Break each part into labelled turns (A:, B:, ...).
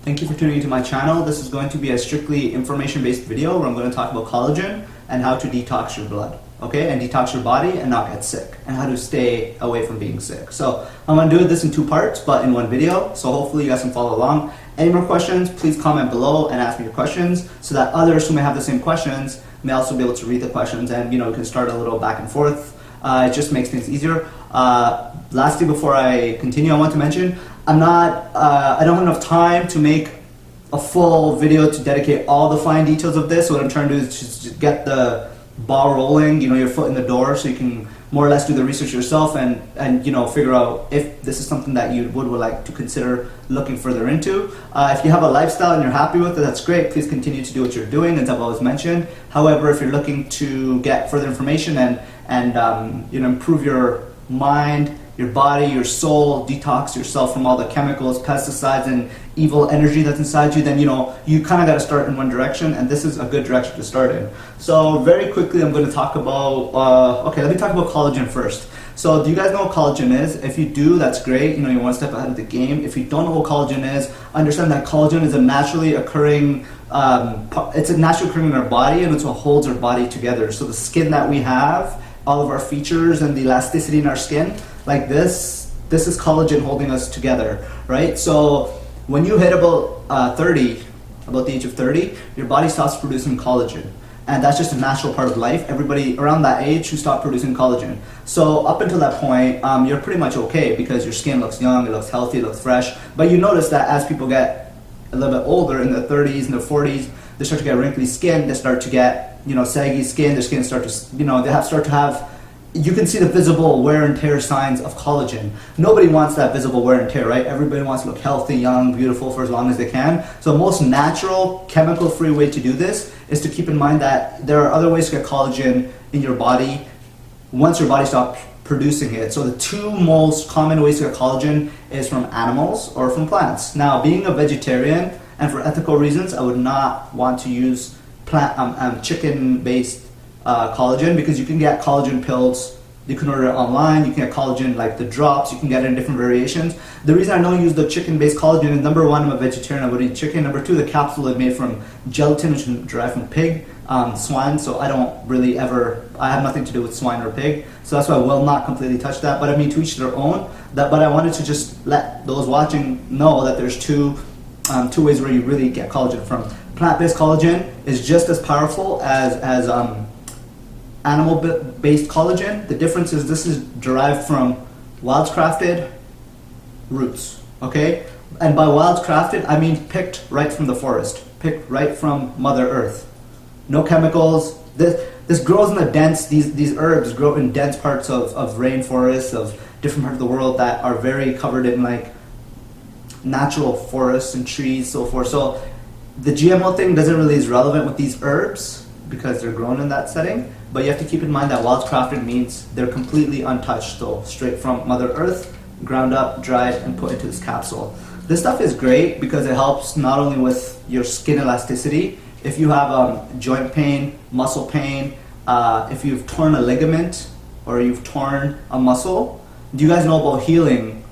A: Thank you for tuning into my channel. This is going to be a strictly information-based video where I'm going to talk about collagen and how to detox your blood, okay? And detox your body and not get sick, and how to stay away from being sick. So I'm going to do this in two parts, but in one video. So hopefully you guys can follow along. Any more questions, please comment below and ask me your questions so that others who may have the same questions may also be able to read the questions, and we can start a little back and forth. It just makes things easier. Lastly, before I continue, I want to mention I don't have enough time to make a full video to dedicate all the fine details of this. So what I'm trying to do is just get the ball rolling, your foot in the door, so you can more or less do the research yourself and figure out if this is something that you would like to consider looking further into. If you have a lifestyle and you're happy with it, that's great. Please continue to do what you're doing, as I've always mentioned. However, if you're looking to get further information and improve your mind, your body, your soul, detox yourself from all the chemicals, pesticides, and evil energy that's inside you, then you kind of got to start in one direction, and this is a good direction to start in. So very quickly, I'm going to talk about, let me talk about collagen first. So do you guys know what collagen is? If you do, that's great. You're one step ahead of the game. If you don't know what collagen is, understand that collagen is a naturally occurring, it's a naturally occurring in our body, and it's what holds our body together. So the skin that we have, all of our features and the elasticity in our skin, like this is collagen holding us together, right? So when you hit about the age of 30, your body stops producing collagen. And that's just a natural part of life. Everybody around that age who stop producing collagen. So up until that point, you're pretty much okay because your skin looks young, it looks healthy, it looks fresh. But you notice that as people get a little bit older, in their 30s and their 40s, they start to get wrinkly skin, they start to get saggy skin, their skin start to you can see the visible wear and tear signs of collagen. Nobody wants that visible wear and tear, right? Everybody wants to look healthy, young, beautiful for as long as they can. So the most natural, chemical-free way to do this is to keep in mind that there are other ways to get collagen in your body once your body stops producing it. So the two most common ways to get collagen is from animals or from plants. Now, being a vegetarian, and for ethical reasons, I would not want to use chicken-based collagen, because you can get collagen pills. You can order it online. You can get collagen like the drops. You can get it in different variations. The reason I don't use the chicken-based collagen is, number one, I'm a vegetarian. I would eat chicken. Number two, the capsule is made from gelatin, which is derived from pig, swine. So I have nothing to do with swine or pig. So that's why I will not completely touch that. But I mean, to each their own. But I wanted to just let those watching know that there's two ways where you really get collagen from. Plant-based collagen is just as powerful as animal-based collagen. The difference is this is derived from wildcrafted roots, okay? And by wildcrafted, I mean picked right from the forest, picked right from Mother Earth. No chemicals. This grows in the dense, these herbs grow in dense parts of rainforests, of different parts of the world that are very covered in like natural forests and trees, so forth. So the GMO thing doesn't really is relevant with these herbs because they're grown in that setting. But you have to keep in mind that wildcrafted means they're completely untouched, so straight from Mother Earth, ground up, dried, and put into this capsule. This stuff is great because it helps not only with your skin elasticity. If you have joint pain, muscle pain, if you've torn a ligament or you've torn a muscle, do you guys know about healing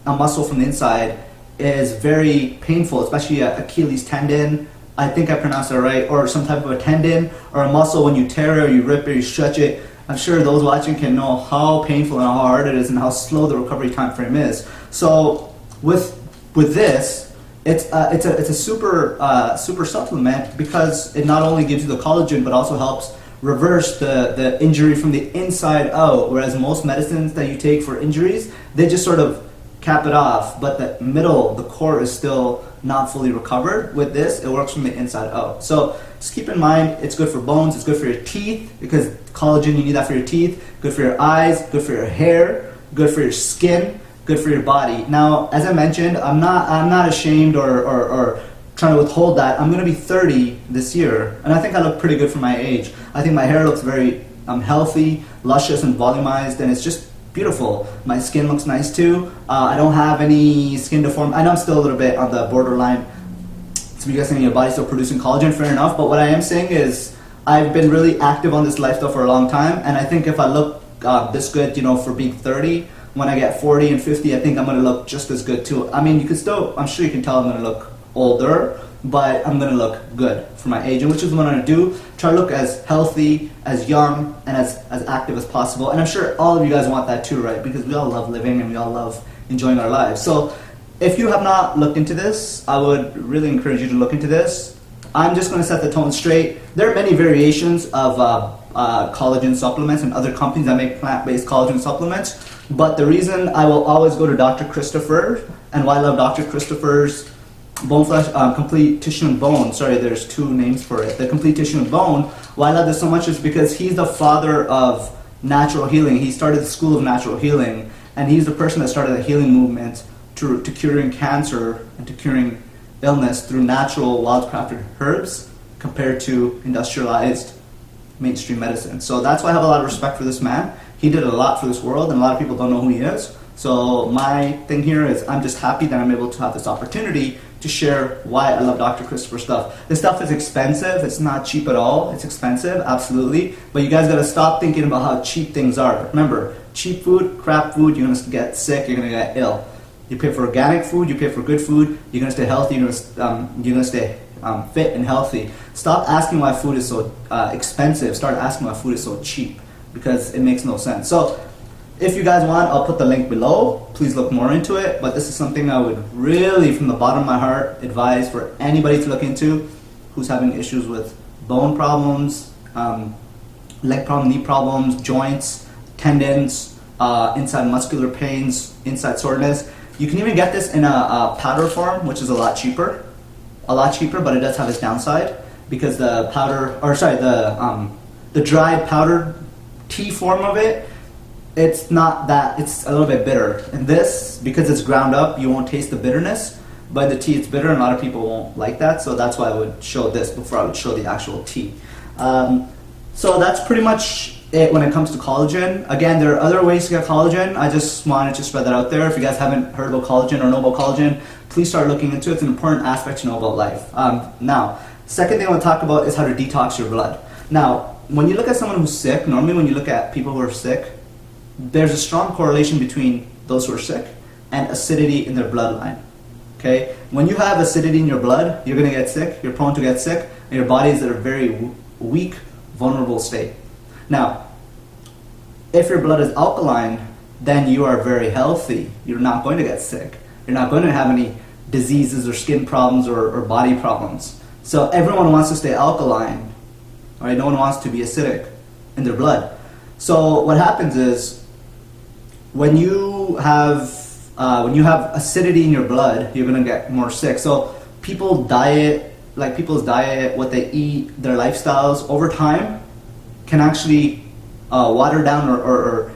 A: a muscle from the inside is very painful, especially an Achilles tendon, I think I pronounced it right, or some type of a tendon or a muscle. When you tear it or you rip it or you stretch it, I'm sure those watching can know how painful and how hard it is and how slow the recovery time frame is. So with this, it's a super supplement because it not only gives you the collagen but also helps reverse the injury from the inside out. Whereas most medicines that you take for injuries, they just sort of cap it off, but the middle, the core is still not fully recovered. With this, it works from the inside out. So just keep in mind, it's good for bones, it's good for your teeth, because collagen, you need that for your teeth, good for your eyes, good for your hair, good for your skin, good for your body. Now, as I mentioned, I'm not ashamed or trying to withhold that. I'm gonna be 30 this year, and I think I look pretty good for my age. I think my hair looks very healthy, luscious, and volumized, and it's just beautiful. My skin looks nice too. I don't have any skin deformity. I know I'm still a little bit on the borderline. So you guys saying your body's still producing collagen, fair enough. But what I am saying is I've been really active on this lifestyle for a long time, and I think if I look this good, for being 30, when I get 40 and 50, I think I'm gonna look just as good too. I mean, you can still, I'm sure you can tell I'm gonna look older, but I'm gonna look good for my age, and which is what I'm gonna do. Try to look as healthy, as young, and as active as possible. And I'm sure all of you guys want that too, right? Because we all love living and we all love enjoying our lives. So if you have not looked into this, I would really encourage you to look into this. I'm just gonna set the tone straight. There are many variations of collagen supplements and other companies that make plant-based collagen supplements, but the reason I will always go to Dr. Christopher, and why I love Dr. Christopher's Bone Flesh, Complete Tissue and Bone, sorry, there's two names for it, the Complete Tissue and Bone, why I love this so much is because he's the father of natural healing. He started the school of natural healing, and he's the person that started the healing movement to curing cancer and to curing illness through natural, wild-crafted herbs compared to industrialized mainstream medicine. So that's why I have a lot of respect for this man. He did a lot for this world, and a lot of people don't know who he is. So my thing here is I'm just happy that I'm able to have this opportunity to share why I love Dr. Christopher stuff. This stuff is expensive. It's not cheap at all. It's expensive, absolutely. But you guys gotta stop thinking about how cheap things are. Remember, cheap food, crap food, you're gonna get sick, you're gonna get ill. You pay for organic food, you pay for good food, you're gonna stay healthy, you're gonna stay fit and healthy. Stop asking why food is so expensive. Start asking why food is so cheap, because it makes no sense. So if you guys want, I'll put the link below. Please look more into it, but this is something I would really, from the bottom of my heart, advise for anybody to look into who's having issues with bone problems, leg problems, knee problems, joints, tendons, inside muscular pains, inside soreness. You can even get this in a powder form, which is a lot cheaper, but it does have its downside, because the powder, or sorry, the dried powder tea form of it, it's not that, it's a little bit bitter. And this, because it's ground up, you won't taste the bitterness, but the tea, it's bitter, and a lot of people won't like that, so that's why I would show this before I would show the actual tea. So that's pretty much it when it comes to collagen. Again, there are other ways to get collagen. I just wanted to spread that out there. If you guys haven't heard about collagen or know about collagen, please start looking into it. It's an important aspect to know about life. Now, second thing I want to talk about is how to detox your blood. Now, when you look at someone who's sick, normally when you look at people who are sick, there's a strong correlation between those who are sick and acidity in their bloodline. Okay? When you have acidity in your blood, you're going to get sick, you're prone to get sick, and your body is at a very weak, vulnerable state. Now, if your blood is alkaline, then you are very healthy. You're not going to get sick. You're not going to have any diseases or skin problems or body problems. So everyone wants to stay alkaline, right? No one wants to be acidic in their blood. So what happens is, when you have acidity in your blood, you're gonna get more sick. So people's diet, what they eat, their lifestyles over time can actually water down or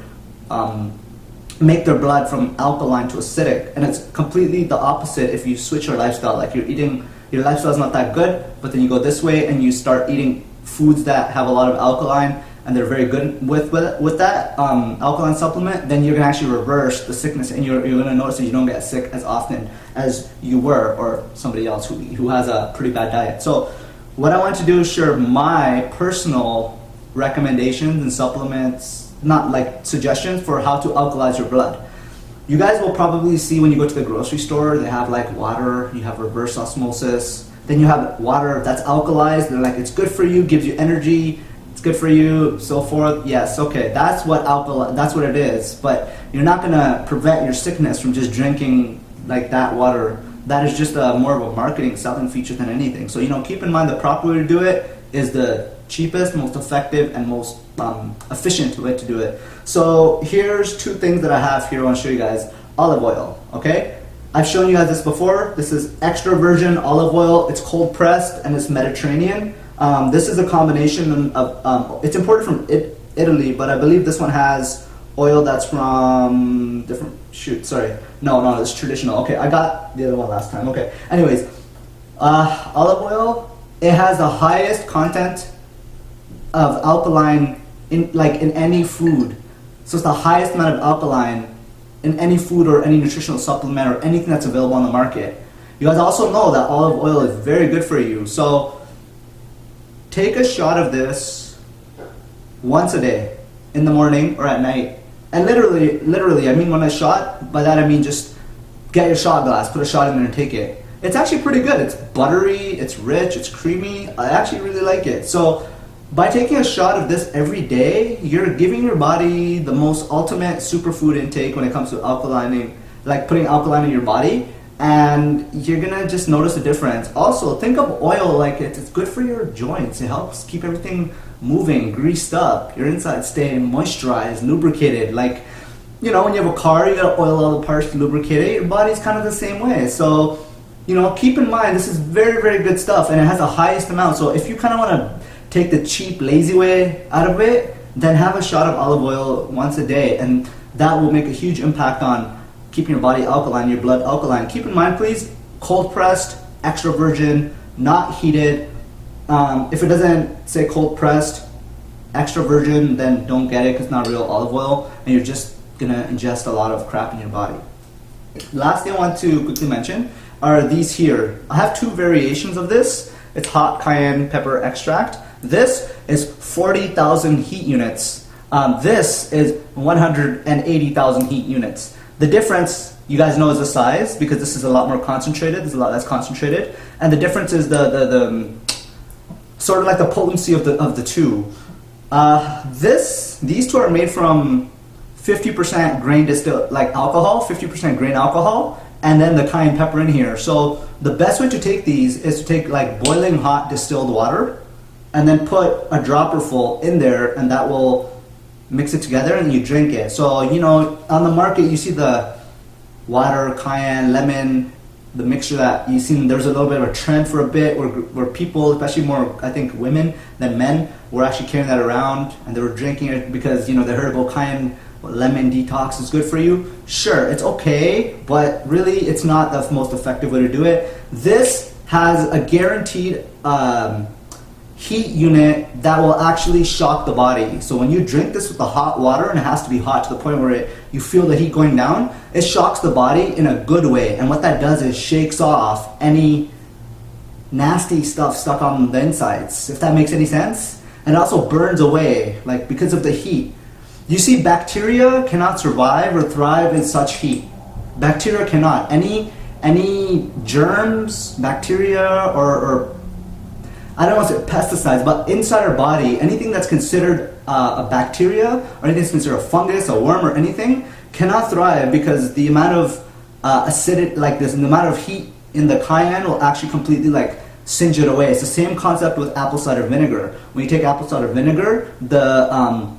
A: make their blood from alkaline to acidic. And it's completely the opposite if you switch your lifestyle. Like your lifestyle's not that good, but then you go this way and you start eating foods that have a lot of alkaline, and they're very good with that alkaline supplement, then you're gonna actually reverse the sickness, and you're gonna notice that you don't get sick as often as you were, or somebody else who has a pretty bad diet. So what I want to do is share my personal recommendations and supplements, not like suggestions, for how to alkalize your blood. You guys will probably see when you go to the grocery store, they have like water, you have reverse osmosis, then you have water that's alkalized, they're like, it's good for you, gives you energy, it's good for you, so forth. Yes, okay, that's what it is, but you're not gonna prevent your sickness from just drinking like that water. That is just more of a marketing selling feature than anything. So, keep in mind the proper way to do it is the cheapest, most effective, and most efficient way to do it. So here's two things that I have here I want to show you guys. Olive oil, okay? I've shown you guys this before. This is extra virgin olive oil. It's cold pressed and it's Mediterranean. This is a combination of, it's imported from Italy, but I believe this one has oil that's from no, it's traditional. Okay, I got the other one last time. Okay, anyways, olive oil, it has the highest content of alkaline in any food. So it's the highest amount of alkaline in any food or any nutritional supplement or anything that's available on the market. You guys also know that olive oil is very good for you. So take a shot of this once a day, in the morning or at night. And literally, I mean when I shot, by that I mean just get your shot glass, put a shot in there and take it. it's actually pretty good. It's buttery, it's rich, it's creamy. I actually really like it. So by taking a shot of this every day, you're giving your body the most ultimate superfood intake when it comes to alkalining, like putting alkaline in your body, and you're gonna just notice a difference. Also, think of oil like it's good for your joints. It helps keep everything moving, greased up, your insides stay moisturized, lubricated. Like, you know, when you have a car, you gotta oil all the parts to lubricate it. Your body's kind of the same way. So, you know, keep in mind, this is very, very good stuff, and it has the highest amount. So if you kind of want to take the cheap, lazy way out of it, then have a shot of olive oil once a day, and that will make a huge impact on keeping your body alkaline, your blood alkaline. Keep in mind, please, cold pressed, extra virgin, not heated. If it doesn't say cold pressed, extra virgin, then don't get it because it's not real olive oil, and you're just gonna ingest a lot of crap in your body. Last thing I want to quickly mention are these here. I have two variations of this. It's hot cayenne pepper extract. This is 40,000 heat units. This is 180,000 heat units. The difference, you guys know, is the size, because this is a lot more concentrated. This is a lot less concentrated, and the difference is the sort of like the potency of the two. These two are made from 50% grain distilled, like alcohol, 50% grain alcohol, and then the cayenne pepper in here. So the best way to take these is to take like boiling hot distilled water, and then put a dropper full in there, and that will mix it together and you drink it. So, you know, on the market you see the water, cayenne, lemon, the mixture that you see. There's a little bit of a trend for a bit where people, especially more, I think, women than men, were actually carrying that around, and they were drinking it because, you know, they heard about cayenne, lemon detox is good for you. Sure, it's okay, but really it's not the most effective way to do it. This has a guaranteed heat unit that will actually shock the body. So when you drink this with the hot water, and it has to be hot to the point where you feel the heat going down, it shocks the body in a good way. And what that does is shakes off any nasty stuff stuck on the insides, if that makes any sense. And it also burns away, like, because of the heat. You see, bacteria cannot survive or thrive in such heat. Bacteria cannot. Any germs, bacteria, or I don't want to say pesticides, but inside our body, anything that's considered a bacteria, or anything that's considered a fungus, a worm, or anything, cannot thrive, because the amount of acidity, like this, the amount of heat in the cayenne will actually completely like singe it away. It's the same concept with apple cider vinegar. When you take apple cider vinegar, the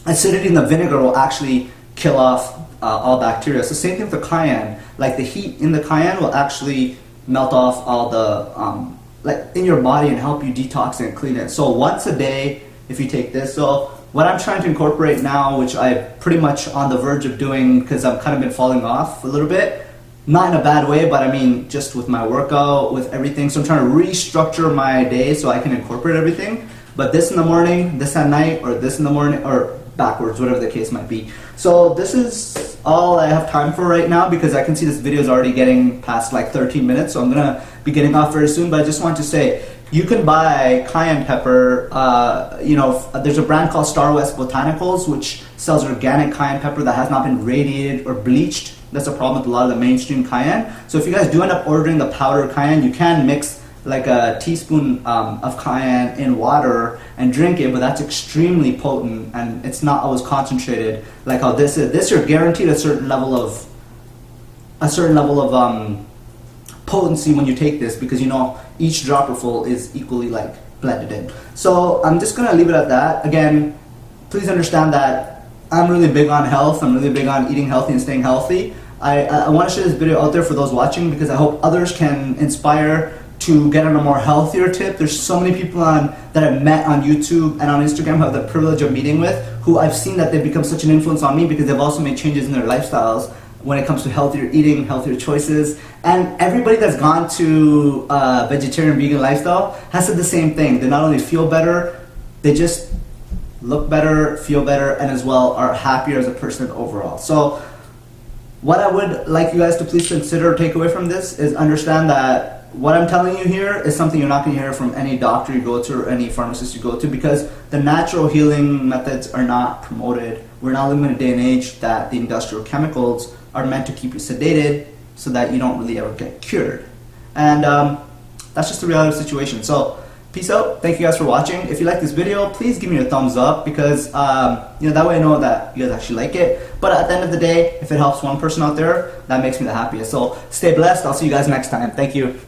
A: acidity in the vinegar will actually kill off all bacteria. It's the same thing with the cayenne. Like, the heat in the cayenne will actually melt off all the like in your body and help you detox and clean it. So once a day, if you take this. So what I'm trying to incorporate now, which I'm pretty much on the verge of doing, because I've kind of been falling off a little bit, not in a bad way, but I mean just with my workout, with everything. So I'm trying to restructure my day so I can incorporate everything. But this in the morning, this at night, or this in the morning, or backwards, whatever the case might be. So this is all I have time for right now, because I can see this video is already getting past like 13 minutes, so I'm gonna be getting off very soon. But I just want to say, you can buy cayenne pepper. You know, there's a brand called Star West Botanicals, which sells organic cayenne pepper that has not been radiated or bleached. That's a problem with a lot of the mainstream cayenne. So if you guys do end up ordering the powdered cayenne, you can mix like a teaspoon of cayenne in water and drink it, but that's extremely potent, and it's not always concentrated like how this is. This, you're guaranteed a certain level of potency when you take this, because, you know, each dropperful is equally like blended in. So I'm just gonna leave it at that. Again, please understand that I'm really big on health. I'm really big on eating healthy and staying healthy. I want to share this video out there for those watching, because I hope others can inspire to get on a more healthier tip. There's so many people that I've met on YouTube and on Instagram who have the privilege of meeting with, who I've seen that they've become such an influence on me, because they've also made changes in their lifestyles when it comes to healthier eating, healthier choices. And everybody that's gone to a vegetarian, vegan lifestyle has said the same thing. They not only feel better, they just look better, feel better, and as well are happier as a person overall. So what I would like you guys to please consider or take away from this is understand that what I'm telling you here is something you're not going to hear from any doctor you go to or any pharmacist you go to, because the natural healing methods are not promoted. We're now living in a day and age that the industrial chemicals are meant to keep you sedated so that you don't really ever get cured. And that's just the reality of the situation. So peace out. Thank you guys for watching. If you like this video, please give me a thumbs up, because that way I know that you guys actually like it. But at the end of the day, if it helps one person out there, that makes me the happiest. So stay blessed. I'll see you guys next time. Thank you.